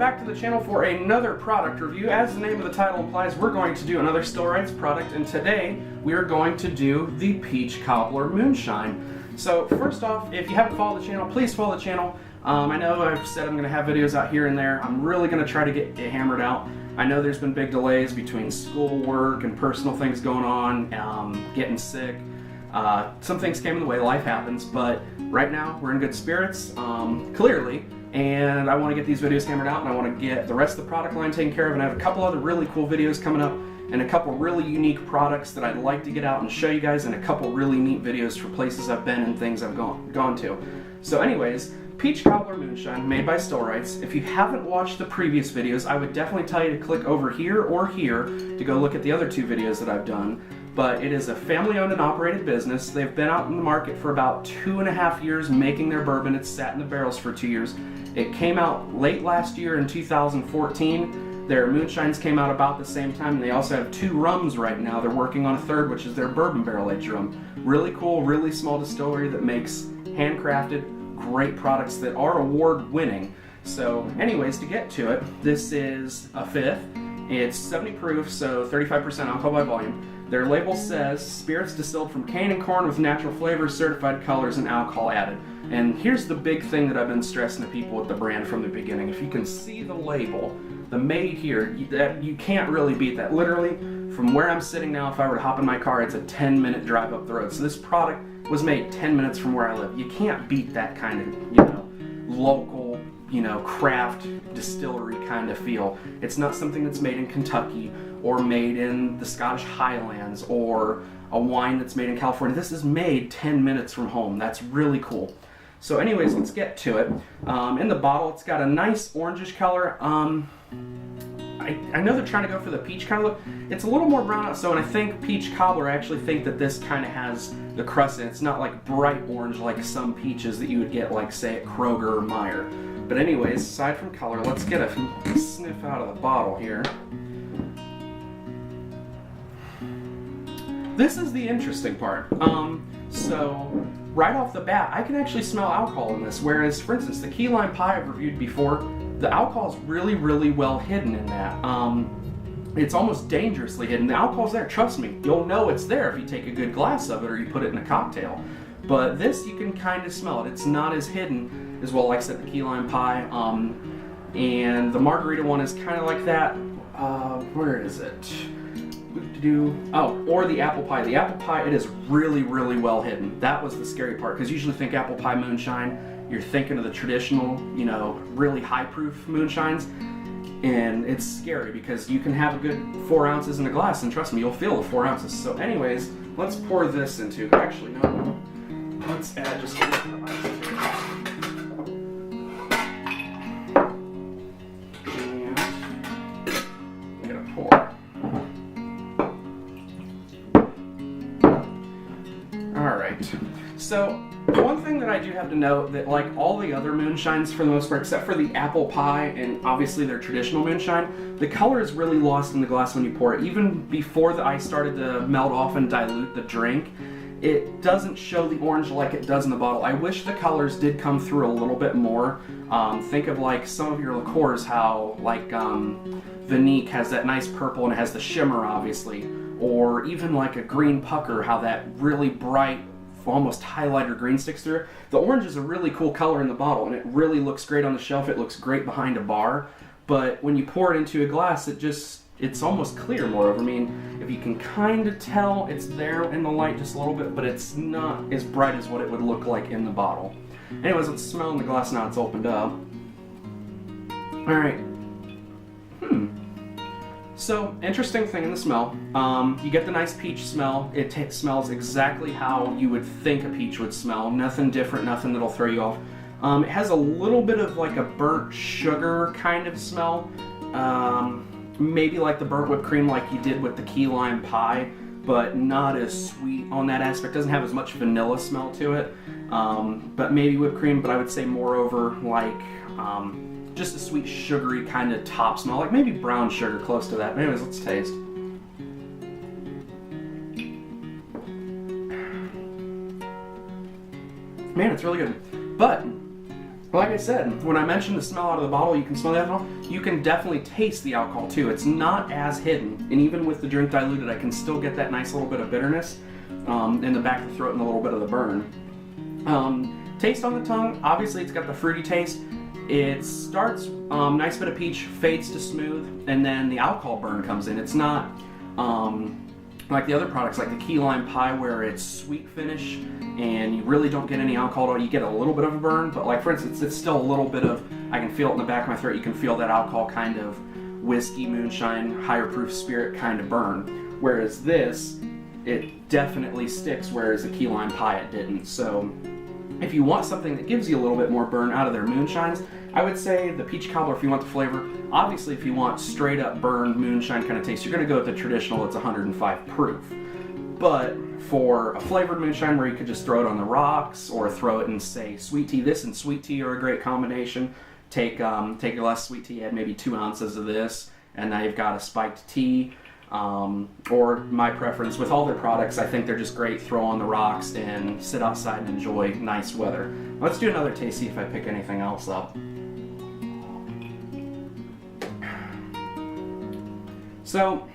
back to the channel for another product review. As the name of the title implies, we're going to do another Stillwrights product, and today we are going to do the Peach Cobbler Moonshine. So first off, if you haven't followed the channel, please follow the channel. I know I've said I'm going to have videos out here and there. I'm really going to try to get it hammered out. I know there's been big delays between school work and personal things going on, getting sick. Some things came in the way, life happens, but right now we're in good spirits, clearly. And I want to get these videos hammered out, and I want to get the rest of the product line taken care of, and I have a couple other really cool videos coming up and a couple really unique products that I'd like to get out and show you guys, and a couple really neat videos for places I've been and things I've gone to. So anyways, Peach Cobbler Moonshine, made by Stillwrights. If you haven't watched the previous videos, I would definitely tell you to click over here or here to go look at the other two videos that I've done. But it is a family-owned and operated business. They've been out in the market for about 2.5 years making their bourbon. It's sat in the barrels for 2 years. It came out late last year in 2014. Their moonshines came out about the same time, and they also have 2 rums right now. They're working on a 3rd, which is their bourbon barrel-aged rum. Really cool, really small distillery that makes handcrafted, great products that are award-winning. So anyways, to get to it, this is a 5th. It's 70 proof, so 35% alcohol by volume. Their label says, spirits distilled from cane and corn with natural flavors, certified colors, and alcohol added. And here's the big thing that I've been stressing to people with the brand from the beginning. If you can see the label, the made here, you can't really beat that. Literally, from where I'm sitting now, if I were to hop in my car, it's a 10-minute drive up the road. So this product was made 10 minutes from where I live. You can't beat that kind of, local, craft distillery kind of feel. It's not something that's made in Kentucky or made in the Scottish Highlands or a wine that's made in California. This is made 10 minutes from home. That's really cool. So anyways, let's get to it. In the bottle, it's got a nice orangish color. I know they're trying to go for the peach kind of look. It's a little more brown out, so, and I think Peach Cobbler, I actually think that this kind of has the crust in it. It's not like bright orange like some peaches that you would get, like, say, at Kroger or Meijer. But anyways, aside from color, let's get a sniff out of the bottle here. This is the interesting part. So right off the bat, I can actually smell alcohol in this, whereas, for instance, the key lime pie I've reviewed before, the alcohol is really, really well hidden in that. It's almost dangerously hidden. The alcohol's there, trust me. You'll know it's there if you take a good glass of it or you put it in a cocktail. But this, you can kind of smell it. It's not as hidden as well, like I said, the key lime pie. And the margarita one is kind of like that. Where is it? Oh, or the apple pie. The apple pie, it is really, really well hidden. That was the scary part, because you usually think apple pie moonshine, you're thinking of the traditional, really high proof moonshines, and it's scary because you can have a good 4 ounces in a glass, and trust me, you'll feel the 4 ounces. So anyways, let's pour this into, actually no, let's add just a little bit of ice to it. And get a pour. Alright, so one thing that I do have to note, that like all the other moonshines for the most part, except for the apple pie and obviously their traditional moonshine, the color is really lost in the glass when you pour it. Even before the ice started to melt off and dilute the drink, it doesn't show the orange like it does in the bottle. I wish the colors did come through a little bit more. Think of like some of your liqueurs, how like Vinique has that nice purple and it has the shimmer obviously. Or even like a green pucker, how that really bright, almost highlighter green sticks through. The orange is a really cool color in the bottle, and it really looks great on the shelf. It looks great behind a bar. But when you pour it into a glass, it's almost clear, moreover. I mean, if you can kind of tell, it's there in the light just a little bit, but it's not as bright as what it would look like in the bottle. Anyways, let's smell in the glass now it's opened up. Alright. So, interesting thing in the smell, you get the nice peach smell. It smells exactly how you would think a peach would smell. Nothing different, nothing that'll throw you off. It has a little bit of like a burnt sugar kind of smell. Maybe like the burnt whipped cream like you did with the key lime pie, but not as sweet on that aspect. Doesn't have as much vanilla smell to it. But maybe whipped cream, but I would say moreover like just a sweet, sugary kind of top smell, like maybe brown sugar, close to that. But anyways, let's taste. Man, it's really good. But like I said, when I mentioned the smell out of the bottle, you can smell the alcohol, you can definitely taste the alcohol too. It's not as hidden, and even with the drink diluted, I can still get that nice little bit of bitterness in the back of the throat and a little bit of the burn. Taste on the tongue, obviously it's got the fruity taste. It starts nice bit of peach, fades to smooth, and then the alcohol burn comes in. It's not like the other products, like the key lime pie, where it's sweet finish and you really don't get any alcohol at all. You get a little bit of a burn, but like for instance, it's still a little bit of, I can feel it in the back of my throat. You can feel that alcohol kind of whiskey, moonshine, higher proof spirit kind of burn. Whereas this, it definitely sticks, whereas the key lime pie, it didn't. So if you want something that gives you a little bit more burn out of their moonshines, I would say the peach cobbler if you want the flavor. Obviously, if you want straight up burned moonshine kind of taste, you're going to go with the traditional. It's 105 proof. But for a flavored moonshine where you could just throw it on the rocks or throw it in, say, sweet tea, this and sweet tea are a great combination. Take your less sweet tea, add maybe 2 ounces of this, and now you've got a spiked tea. Or my preference with all their products, I think they're just great. Throw on the rocks and sit outside and enjoy nice weather. Let's do another taste, see if I pick anything else up. So,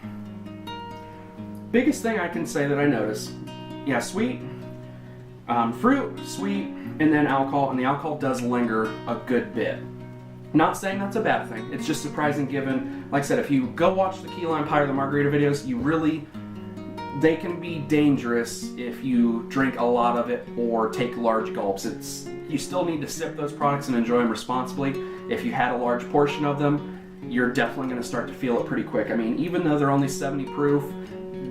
biggest thing I can say that I notice, yeah, sweet, fruit, sweet, and then alcohol, and the alcohol does linger a good bit. Not saying that's a bad thing, it's just surprising given, like I said, if you go watch the key lime pie or the margarita videos, they can be dangerous if you drink a lot of it or take large gulps. You still need to sip those products and enjoy them responsibly. If you had a large portion of them, you're definitely going to start to feel it pretty quick. I mean, even though they're only 70 proof,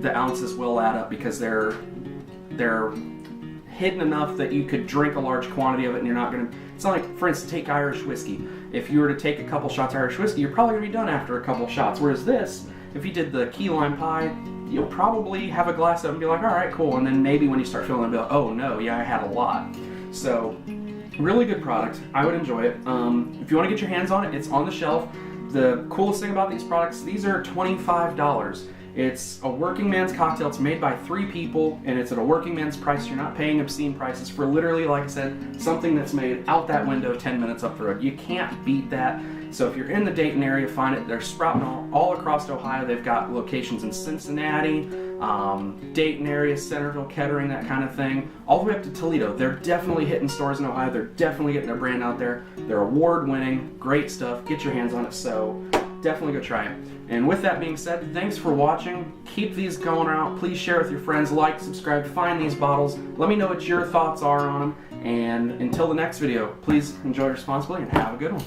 the ounces will add up because they're hidden enough that you could drink a large quantity of it and you're not going to... It's not like, for instance, take Irish whiskey. If you were to take a couple shots of Irish whiskey, you're probably going to be done after a couple shots. Whereas this, if you did the key lime pie, you'll probably have a glass of it and be like, all right, cool. And then maybe when you start feeling it, be like, oh no, yeah, I had a lot. So, really good product. I would enjoy it. If you want to get your hands on it, it's on the shelf. The coolest thing about these products, these are $25. It's a working man's cocktail. It's made by 3 people, and it's at a working man's price. You're not paying obscene prices for literally, like I said, something that's made out that window 10 minutes up the road. You can't beat that. So if you're in the Dayton area, find it. They're sprouting all across Ohio. They've got locations in Cincinnati, Dayton area, Centerville, Kettering, that kind of thing, all the way up to Toledo. They're definitely hitting stores in Ohio. They're definitely getting their brand out there. They're award-winning, great stuff. Get your hands on it, so definitely go try it. And with that being said, thanks for watching. Keep these going out. Please share with your friends, like, subscribe, find these bottles. Let me know what your thoughts are on them. And until the next video, please enjoy responsibly and have a good one.